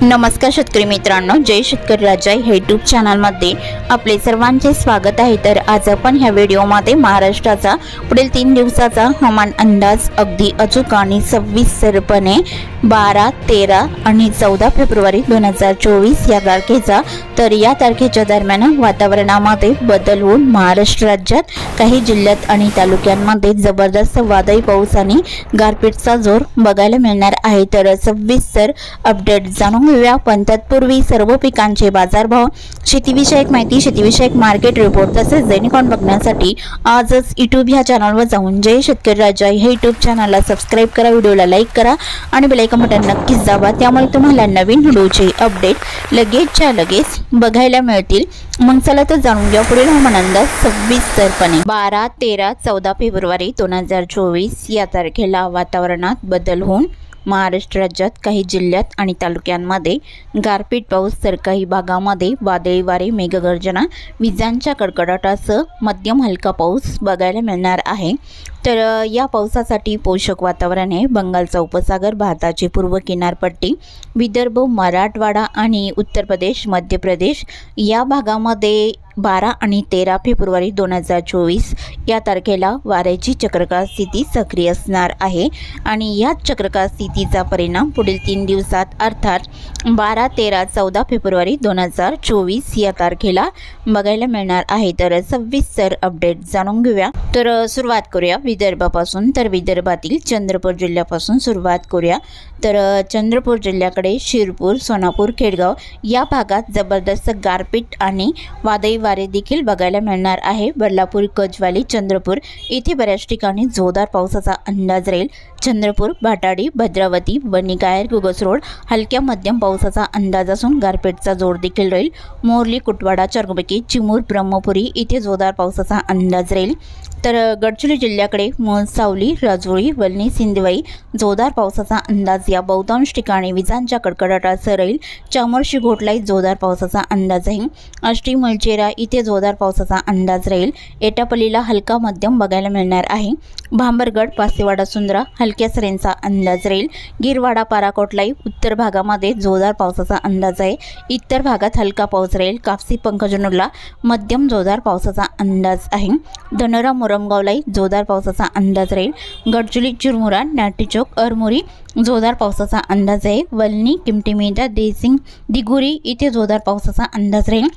नमस्कार शेतकरी मित्रांनो, जय शेतकरी राजा हे यूट्यूब चॅनलमध्ये आपले सर्वांचे स्वागत आहे। तर आज आपण ह्या व्हिडिओमध्ये महाराष्ट्राचा पुढील 3 दिवसाचा हवामान अंदाज अगदी अचूक आणि सविस्तरपणे 12, 13 आणि 14 फेब्रुवारी 2024 या तारखेचा तर या तारखेच्या दरम्यान वातावरणामध्ये बदल होऊन महाराष्ट्र राज्यात काही जिल्ह्यात आणि तालुक्यांमध्ये जबरदस्त वादळी पाऊस आणि गारपीटचा जोर बघायला मिळणार आहे। तर सविस्तर अपडेट जाणून घेऊया। पण तत्पूर्वी सर्व पिकांचे बाजारभाव, शेतीविषयक माहिती, शेतीविषयक मार्केट रिपोर्ट तसेच दैनिक ऑन बघण्यासाठी आजच यूट्यूब या चॅनलवर जाऊन जय शेतकरी राजा हे यूट्यूब चॅनलला सबस्क्राइब करा, व्हिडिओला लाईक करा आणि बेल आयकॉन बटन नक्कीच दाबा, त्यामुळे तुम्हाला नवीन व्हिडिओचे अपडेट लगेचच्या लगेच बघायला मिळतील। मग चला तर जाणून घ्या पुढील हवामान अंदाज सविस्तरपणे। 12, 13, 14 फेब्रुवारी 2024 या तारखेला वातावरणात बदल होऊन महाराष्ट्र राज्यात काही जिल्ह्यात आणि तालुक्यांमध्ये गारपीट पाऊस तर काही भागामध्ये वादळी वारे, मेघगर्जना, विजांच्या कडकडाटासह मध्यम हलका पाऊस बघायला मिळणार आहे। तर या पावसासाठी पोषक वातावरण आहे। बंगालचा उपसागर, भारताची पूर्व किनारपट्टी, विदर्भ, मराठवाडा आणि उत्तर प्रदेश, मध्य प्रदेश या भागामध्ये 12 आणि 13 फेब्रुवारी 2024 या तारखेला वाऱ्याची चक्रवात स्थिती सक्रिय असणार आहे आणि या चक्रवात स्थितीचा परिणाम पुढील 3 दिवसात अर्थात 12, 13, 14 फेब्रुवारी 2024 या तारखेला बघायला मिळणार आहे। तर सविस्तर अपडेट जाणून घेऊया। तर सुरुवात करूया विदर्भापासून। तर विदर्भातील चंद्रपूर जिल्ह्यापासून सुरुवात करूया। तर चंद्रपूर जिल्ह्याकडे शिरपूर, सोनापूर, खेडगाव या भागात जबरदस्त गारपीट आणि वादळी वारे देखील बघायला मिळणार आहे। बदलापूर, गजवाली, चंद्रपूर इथे बऱ्याच ठिकाणी जोरदार पावसाचा अंदाज राहील। चंद्रपूर, भाटाडी, भद्रावती, बनिकायर, गुगसरोड हलक्या मध्यम पावसाचा अंदाज असून गारपीटचा जोर देखील राहील। मोरली, कुटवाडा, चर्गुबकी, चिमूर, ब्रह्मपुरी इथे जोरदार पावसाचा अंदाज राहील। तर गडचिरोली जिल्ह्याकडे मोहोळ, सावली, राजुरी, वलनी, सिंधवाई जोरदार पावसाचा अंदाज या बहुतांश ठिकाणी विजांच्या कडकडाटासह राहील। चामोर्शी, घोटलाई जोरदार पावसाचा अंदाज आहे। आष्टी, मलचेरा इथे जोरदार पावसाचा अंदाज राहील। एटापल्लीला हलका मध्यम बघायला मिळणार आहे। भांबरगड, पासेवाडा, सुंदरा हलक्या सरींचा अंदाज राहील। गिरवाडा, पाराकोटलाई उत्तर भागामध्ये जोरदार पावसाचा अंदाज आहे। इतर भागात हलका पाऊस राहील। कापसी, पंकजनूरला मध्यम जोरदार पावसाचा अंदाज आहे। धनोरा, मोरमगावलाई जोरदार पावसाचा अंदाज राहील। गडचिरोली, चिरमुरा, नाटीचौक, अरमोरी जोरदार पावसाचा अंदाज आहे। वलनी, किमतीमेदा, देसिंग, दिगुरी इथे जोरदार पावसाचा अंदाज राहील।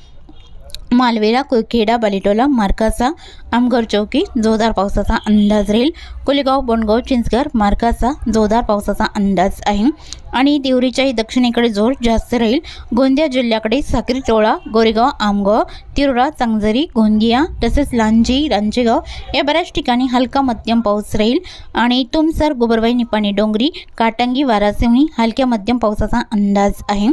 मालवेरा, कुरखेडा, बालिटोला, मार्कासा, आमगर चौकी जोरदार पावसाचा अंदाज राहील। कोलेगाव, बोंडगाव, चिंचघर मार्कासा जोरदार पावसाचा अंदाज आहे आणि देवरीच्याही दक्षिणेकडे जोर जास्त राहील। गोंदिया जिल्ह्याकडे साक्री, टोळा, गोरेगाव, आमगाव, तिरोडा, चांगजरी, गोंदिया तसेच लांजी, रांजेगाव या बऱ्याच ठिकाणी हलका मध्यम पाऊस राहील आणि तुमसर, गोबरवाई, निपाणी, डोंगरी, काटंगी, वारासिवनी हलक्या मध्यम पावसाचा अंदाज आहे।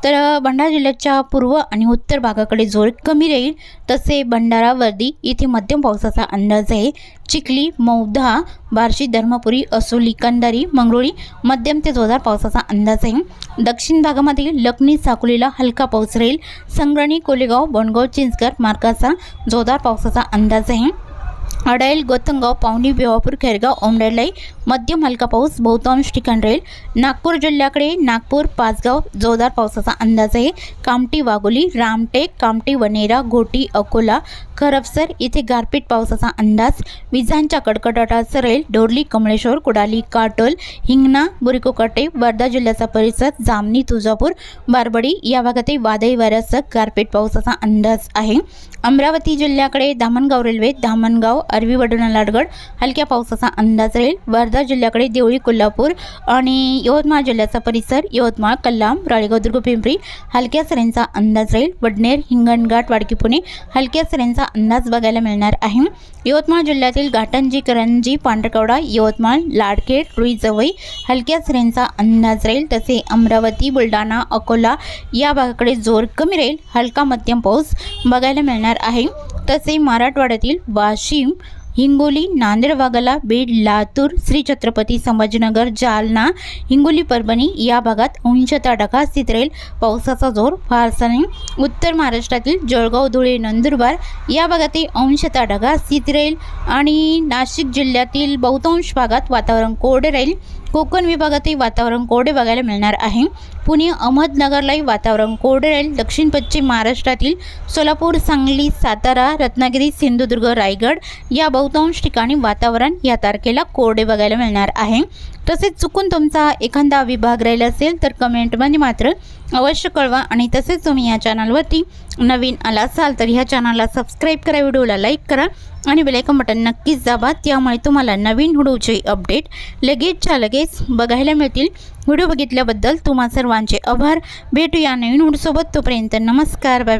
तर भंडारा जिल्ह्याच्या पूर्व आणि उत्तर भागाकडे जोर कमी राहील। तसे भंडारा, वर्दी इथे मध्यम पावसाचा अंदाज आहे। चिखली, मौधा, बार्शी, धर्मपुरी, असोली, कंधारी, मंगरुळी मध्यम ते जोरदार पावसाचा अंदाज आहे। दक्षिण भागामध्ये लखनी, साकोलीला हलका पाऊस राहील। संग्रणी, कोलेगाव, बोंडगाव, चिंचघर मार्काचा जोरदार पावसाचा अंदाज आहे। अडाईल, गोतंगाव, पावनी, बेवापूर, खैरगाव, ओमडेलाई मध्यम हलका पाऊस बहुतांश ठिकाणी राहील। नागपूर जिल्ह्याकडे नागपूर, पाचगाव जोरदार पावसाचा अंदाज आहे। कामठी, वाघोली, रामटेक, कामठी, वनेरा, घोटी, अकोला, खरबसर इथे गारपीट पावसाचा अंदाज विजांच्या कडकडाटासह राहील। डोरली, कमळेश्वर, कुडाली, काटोल, हिंगणा, बुरिकोकाटे, वर्धा जिल्ह्याचा परिसर, जामनी, तुळजापूर, बारबडी या भागातही वादळी वाऱ्यासह गारपीट पावसाचा अंदाज आहे। अमरावती जिल्ह्याकडे धामणगाव रेल्वे, धामणगाव, अरवी, वडोणा, लाडगड हलक्या पावसाचा अंदाज राहील। वर्धा जिल्ह्याकडे देवळी, कोल्हापूर आणि यवतमाळ जिल्ह्याचा परिसर, यवतमाळ, कल्याण, राळेगाव, दुर्ग, पिंपरी हलक्या सरींचा अंदाज राहील। वडनेर, हिंगणघाट, वाडकी, पुणे हलक्या सरींचा अंदाज बघायला मिळणार आहे। यवतमाळ जिल्ह्यातील घाटंजी, करंजी, पांढरकवडा, यवतमाळ, लाडखेड, रुई, जवई हलक्या सरींचा अंदाज राहील। तसे अमरावती, बुलढाणा, अकोला या भागाकडे जोर कमी राहील। हलका मध्यम पाऊस बघायला मिळणार आहे। तसे मराठवाड्यातील वाशिम, हिंगोली, नांदेड भागाला, बीड, लातूर, श्री छत्रपती संभाजीनगर, जालना, हिंगोली, परभणी या भागात अंशतः ढगाळ स्थिती राहील। पावसाचा जोर फारसा नाही। उत्तर महाराष्ट्रातील जळगाव, धुळे, नंदुरबार या भागातही अंशतः ढगाळ स्थिती राहील आणि नाशिक जिल्ह्यातील बहुतांश भागात वातावरण कोरडे राहील। कोकण विभागातही वातावरण कोरडे बघायला मिळणार आहे। पुणे अहमदनगरलाही वातावरण कोरडे राहील। दक्षिण पश्चिम महाराष्ट्रातील सोलापूर, सांगली, सातारा, रत्नागिरी, सिंधुदुर्ग, रायगड या बहुतांश ठिकाणी वातावरण या तारखेला कोरडे बघायला मिळणार आहे। तसेच चुकून तुमचा एखादा विभाग राहिला असेल तर कमेंटमध्ये मात्र अवश्य कळवा। आणि तसेच तुम्ही या चॅनलवरती नवीन आला असाल तर ह्या चॅनलला सबस्क्राईब करा, व्हिडिओला लाईक करा आणि बेल आयकॉन बटन नक्कीच दाबा, त्यामुळे तुम्हाला नवीन व्हिडिओचे अपडेट लगेचच्या लगेच बघायला मिळतील। व्हिडिओ बघितल्याबद्दल तुम्हा सर्वांचे आभार। भेटूया नवीन व्हिडिओसोबत, तोपर्यंत नमस्कार, बाय बाय।